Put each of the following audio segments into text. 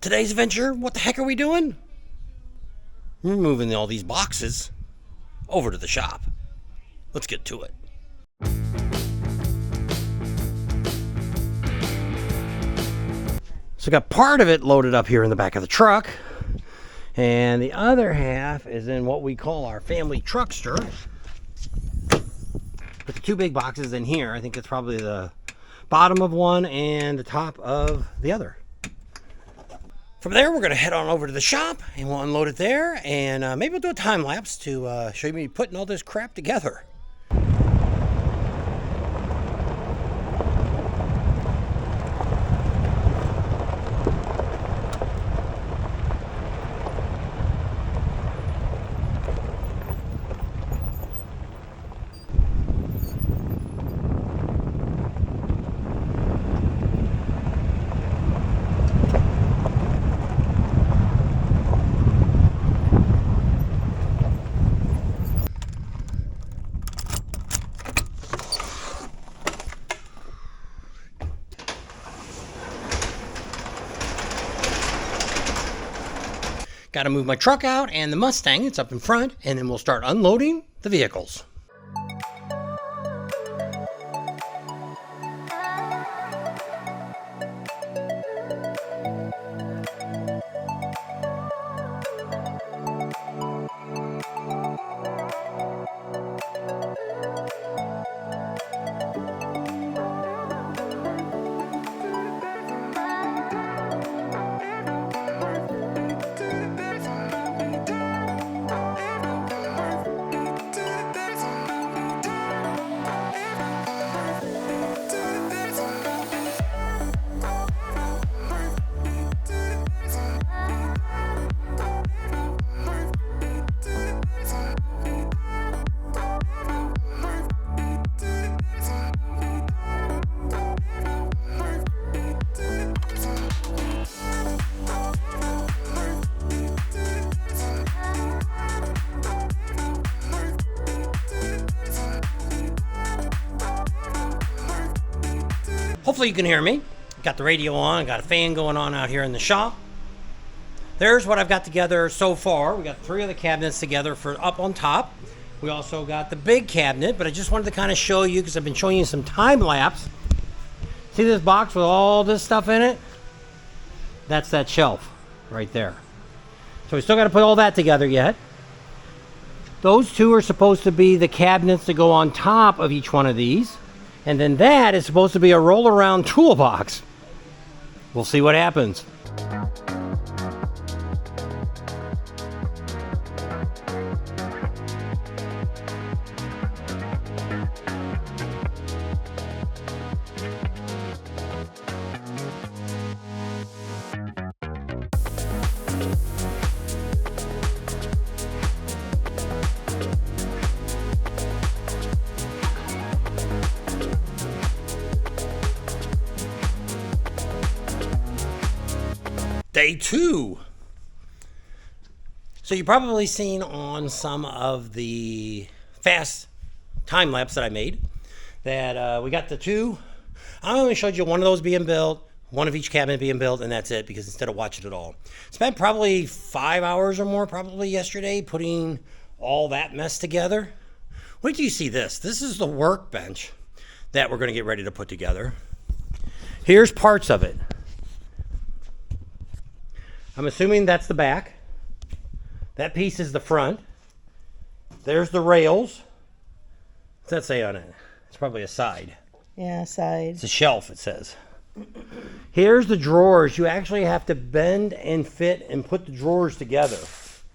Today's adventure, what the heck are we doing? We're moving all these boxes over to the shop. Let's get to it. So I got part of it loaded up here in the back of the truck, and the other half is in what we call our family truckster. Put the two big boxes in here. I think it's probably the bottom of one and the top of the other. From there, we're going to head on over to the shop and we'll unload it there, and maybe we'll do a time lapse to show you me putting all this crap together. Got to move my truck out and the Mustang, it's up in front, and then we'll start unloading the vehicles. Hopefully you can hear me. Got the radio on, got a fan going on out here in the shop. There's what I've got together so far. We got 3 of the cabinets together for up on top. We also got the big cabinet, but I just wanted to kind of show you, because I've been showing you some time lapse. See this box with all this stuff in it? That's that shelf right there. So we still got to put all that together yet. Those 2 are supposed to be the cabinets that go on top of each one of these. And then that is supposed to be a roll-around toolbox. We'll see what happens. Day 2. So you've probably seen on some of the fast time lapse that I made that we got the 2. I only showed you one of those being built, one of each cabinet being built, and that's it, because instead of watching it all. Spent probably 5 hours or more probably yesterday putting all that mess together. Wait till you see this. This is the workbench that we're going to get ready to put together. Here's parts of it. I'm assuming that's the back. That piece is the front. There's the rails. What's that say on it? It's probably a side. Yeah, side. It's a shelf, it says. Here's the drawers. You actually have to bend and fit and put the drawers together.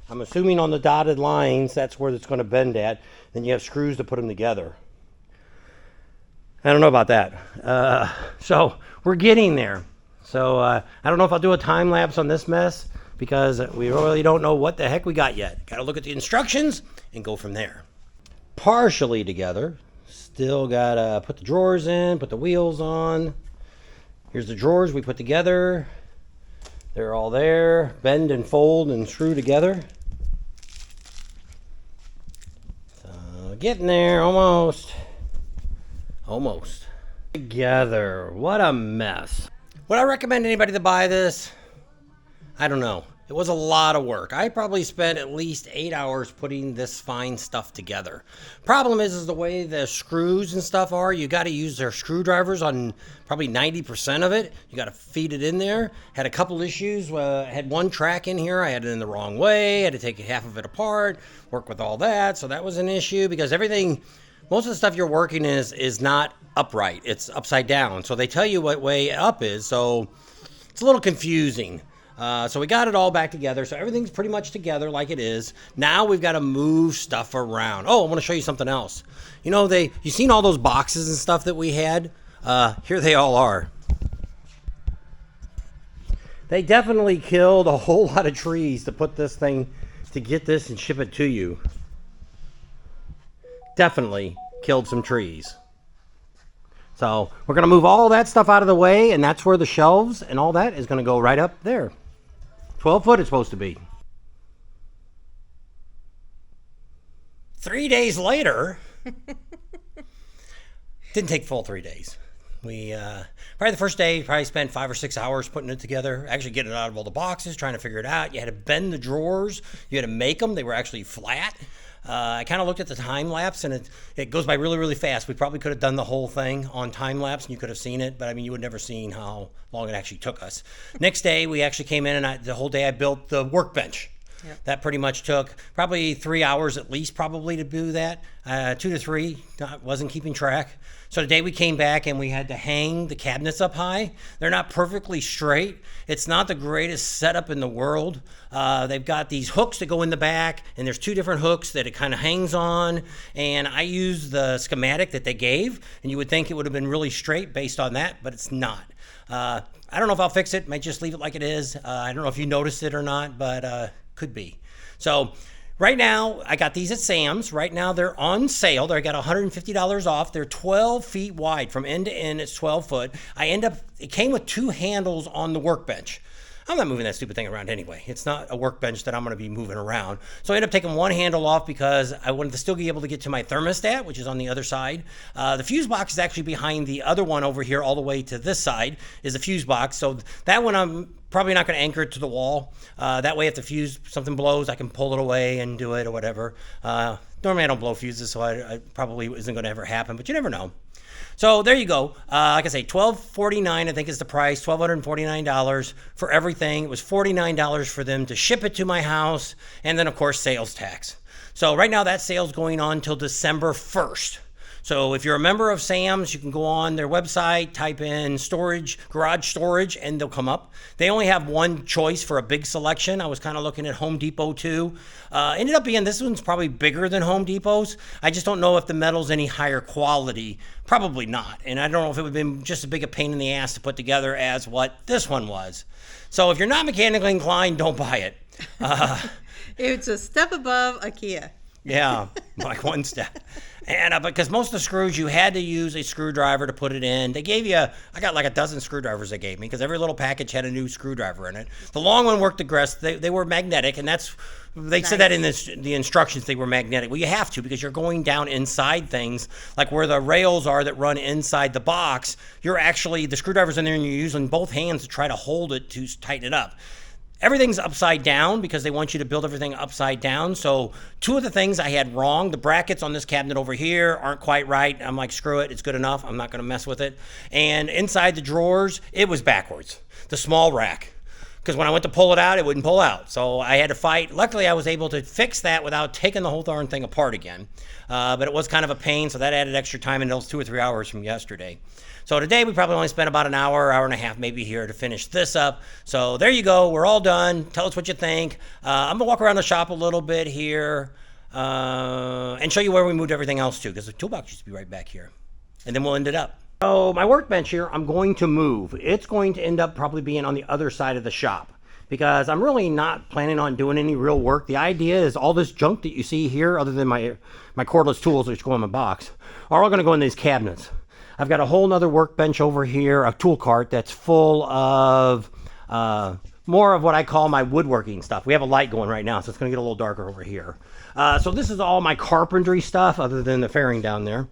I'm assuming on the dotted lines, that's where it's going to bend at. Then you have screws to put them together. I don't know about that. So we're getting there. So I don't know if I'll do a time lapse on this mess, because we really don't know what the heck we got yet. Got to look at the instructions and go from there. Partially together. Still got to put the drawers in, put the wheels on. Here's the drawers we put together. They're all there. Bend and fold and screw together. So getting there, almost. Almost. Together. What a mess. Would I recommend anybody to buy this? I don't know. It was a lot of work. I probably spent at least 8 hours putting this fine stuff together. Problem is the way the screws and stuff are, you got to use their screwdrivers on probably 90% of it. You got to feed it in there. Had a couple issues. Had one track in here. I had it in the wrong way. Had to take half of it apart, work with all that. So that was an issue because everything, most of the stuff you're working is not upright. It's upside down. So they tell you what way up is. So it's a little confusing. So we got it all back together. So everything's pretty much together like it is. Now we've got to move stuff around. Oh, I want to show you something else. You know, you seen all those boxes and stuff that we had? Here they all are. They definitely killed a whole lot of trees to put this thing, to get this and ship it to you. Definitely killed some trees. So we're going to move all that stuff out of the way, and that's where the shelves and all that is going to go right up there. 12 foot it's supposed to be. 3 days later, didn't take full 3 days. We probably the first day, probably spent 5 or 6 hours putting it together, actually getting it out of all the boxes, trying to figure it out. You had to bend the drawers. You had to make them. They were actually flat. I kind of looked at the time lapse, and it goes by really, really fast. We probably could have done the whole thing on time lapse, and you could have seen it, but I mean, you would never seen how long it actually took us. Next day, we actually came in, and the whole day I built the workbench. Yep. That pretty much took probably 3 hours at least, probably to do that. 2 to 3, wasn't keeping track. So today we came back and we had to hang the cabinets up high. They're not perfectly straight. It's not the greatest setup in the world. They've got these hooks that go in the back, and there's 2 different hooks that it kind of hangs on. And I used the schematic that they gave, and you would think it would have been really straight based on that, but it's not. I don't know if I'll fix it. Might just leave it like it is. I don't know if you noticed it or not, but could be. So right now, I got these at Sam's. Right now, they're on sale. They got $150 off. They're 12 feet wide. From end to end, it's 12 foot. It came with 2 handles on the workbench. I'm not moving that stupid thing around anyway. It's not a workbench that I'm going to be moving around. So I ended up taking one handle off because I wanted to still be able to get to my thermostat, which is on the other side. The fuse box is actually behind the other one over here, all the way to this side is the fuse box. So that one I'm probably not going to anchor it to the wall. That way if the fuse, something blows, I can pull it away and do it or whatever. Normally I don't blow fuses, so I probably isn't going to ever happen, but you never know. So there you go. Like I say, $12.49 I think is the price, $1,249 for everything. It was $49 for them to ship it to my house, and then of course sales tax. So right now that sale's going on till December 1st. So if you're a member of Sam's, you can go on their website, type in storage, garage storage, and they'll come up. They only have one choice for a big selection. I was kind of looking at Home Depot too. Ended up being, this one's probably bigger than Home Depot's. I just don't know if the metal's any higher quality. Probably not. And I don't know if it would have been just as big a pain in the ass to put together as what this one was. So if you're not mechanically inclined, don't buy it. It's a step above IKEA. Yeah, like one step. And because most of the screws, you had to use a screwdriver to put it in. They gave you, I got like a dozen screwdrivers they gave me because every little package had a new screwdriver in it. The long one worked the best. They were magnetic, and they said that in the instructions they were magnetic. Well, you have to because you're going down inside things, like where the rails are that run inside the box. You're actually, the screwdriver's in there and you're using both hands to try to hold it to tighten it up. Everything's upside down because they want you to build everything upside down. So 2 of the things I had wrong, the brackets on this cabinet over here aren't quite right. I'm like, screw it, it's good enough. I'm not going to mess with it. And inside the drawers, it was backwards, the small rack. Because when I went to pull it out, it wouldn't pull out. So I had to fight. Luckily, I was able to fix that without taking the whole darn thing apart again. But it was kind of a pain, so that added extra time in those 2 or 3 hours from yesterday. So today we probably only spent about an hour and a half maybe here to finish this up. So there you go. We're all done. Tell us what you think. I'm going to walk around the shop a little bit here and show you where we moved everything else to, because the toolbox used to be right back here. And then we'll end it up. So my workbench here, I'm going to move. It's going to end up probably being on the other side of the shop because I'm really not planning on doing any real work. The idea is all this junk that you see here, other than my cordless tools, which go in my box, are all going to go in these cabinets. I've got a whole nother workbench over here, a tool cart that's full of more of what I call my woodworking stuff. We have a light going right now, so it's going to get a little darker over here. So this is all my carpentry stuff, other than the fairing down there.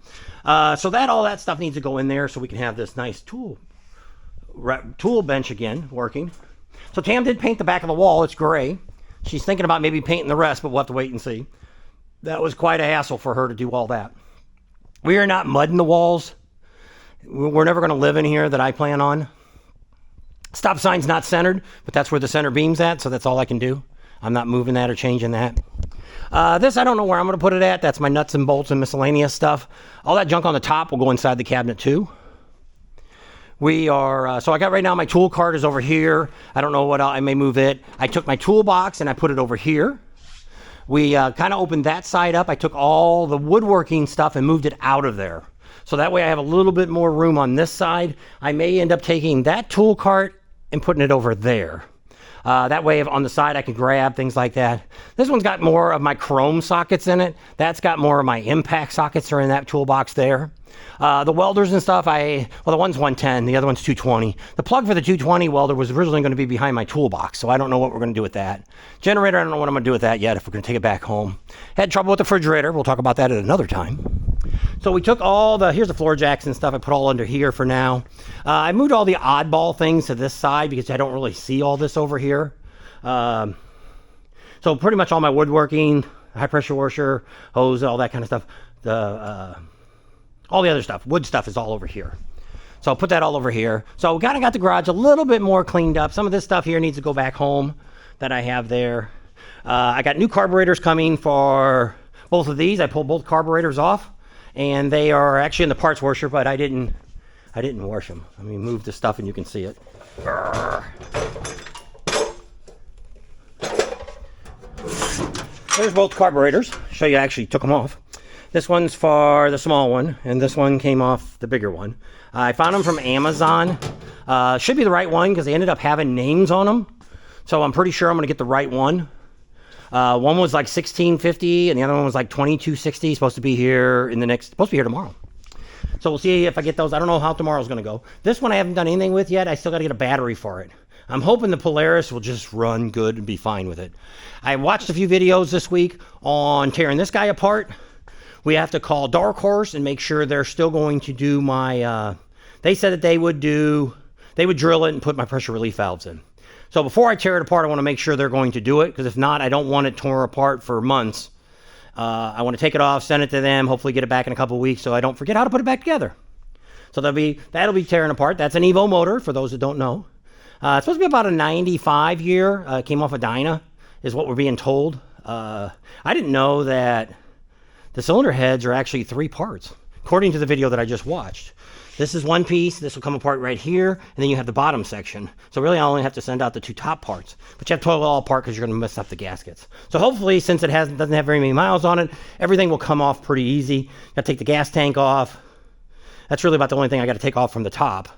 So all that stuff needs to go in there so we can have this nice tool bench again working. So Tam did paint the back of the wall. It's gray. She's thinking about maybe painting the rest, but we'll have to wait and see. That was quite a hassle for her to do all that. We are not mudding the walls. We're never going to live in here that I plan on. Stop sign's not centered, but that's where the center beam's at, so that's all I can do. I'm not moving that or changing that. This, I don't know where I'm going to put it at. That's my nuts and bolts and miscellaneous stuff. All that junk on the top will go inside the cabinet too. We are, so I got right now my tool cart is over here. I don't know what I may move it. I took my toolbox and I put it over here. We kind of opened that side up. I took all the woodworking stuff and moved it out of there. So that way I have a little bit more room on this side. I may end up taking that tool cart and putting it over there. That way on the side I can grab things like that. This one's got more of my chrome sockets in it. That's got more of my impact sockets are in that toolbox there. The welders and stuff, well, the one's 110, the other one's 220. The plug for the 220 welder was originally going to be behind my toolbox, so I don't know what we're going to do with that. Generator, I don't know what I'm going to do with that yet, if we're going to take it back home. Had trouble with the refrigerator. We'll talk about that at another time. So we took here's the floor jacks and stuff. I put all under here for now. I moved all the oddball things to this side because I don't really see all this over here. So pretty much all my woodworking, high pressure washer, hose, all that kind of stuff. All the other stuff, wood stuff is all over here. So I'll put that all over here. So we kind of got the garage a little bit more cleaned up. Some of this stuff here needs to go back home that I have there. I got new carburetors coming for both of these. I pulled both carburetors off and they are actually in the parts washer, but I didn't wash them. Let me move the stuff and you can see it. There's both carburetors. Show you I actually took them off. This one's for the small one, and this one came off the bigger one. I found them from Amazon. Should be the right one because they ended up having names on them. So I'm pretty sure I'm going to get the right one. One was like $16.50, and the other one was like $22.60. Supposed to be here tomorrow. So we'll see if I get those. I don't know how tomorrow's going to go. This one I haven't done anything with yet. I still got to get a battery for it. I'm hoping the Polaris will just run good and be fine with it. I watched a few videos this week on tearing this guy apart. We have to call Dark Horse and make sure they're still going to do my, they said that they would drill it and put my pressure relief valves in. So before I tear it apart, I want to make sure they're going to do it, because if not, I don't want it torn apart for months. I want to take it off, send it to them, hopefully get it back in a couple of weeks so I don't forget how to put it back together. So that'll be tearing apart. That's an Evo motor, for those that don't know. It's supposed to be about a 95 year, came off a Dyna, is what we're being told. I didn't know that the cylinder heads are actually 3 parts, according to the video that I just watched. This is one piece. This will come apart right here, and then you have the bottom section. So really, I only have to send out the 2 top parts, but you have to pull it all apart because you're going to mess up the gaskets. So hopefully, since it doesn't have very many miles on it, everything will come off pretty easy. Got to take the gas tank off. That's really about the only thing I got to take off from the top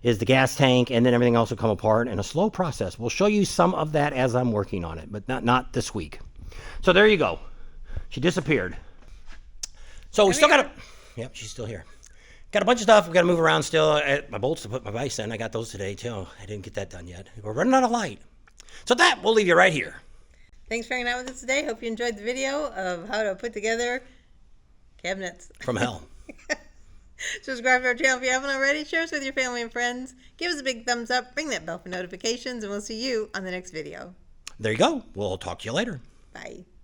is the gas tank, and then everything else will come apart in a slow process. We'll show you some of that as I'm working on it, but not this week. So there you go. She disappeared. So we still got yep, she's still here. Got a bunch of stuff we got to move around still. My bolts to put my vise in. I got those today too. I didn't get that done yet. We're running out of light. So that, we'll leave you right here. Thanks for hanging out with us today. Hope you enjoyed the video of how to put together cabinets. From hell. Subscribe to our channel if you haven't already. Share us with your family and friends. Give us a big thumbs up. Ring that bell for notifications. And we'll see you on the next video. There you go. We'll talk to you later. Bye.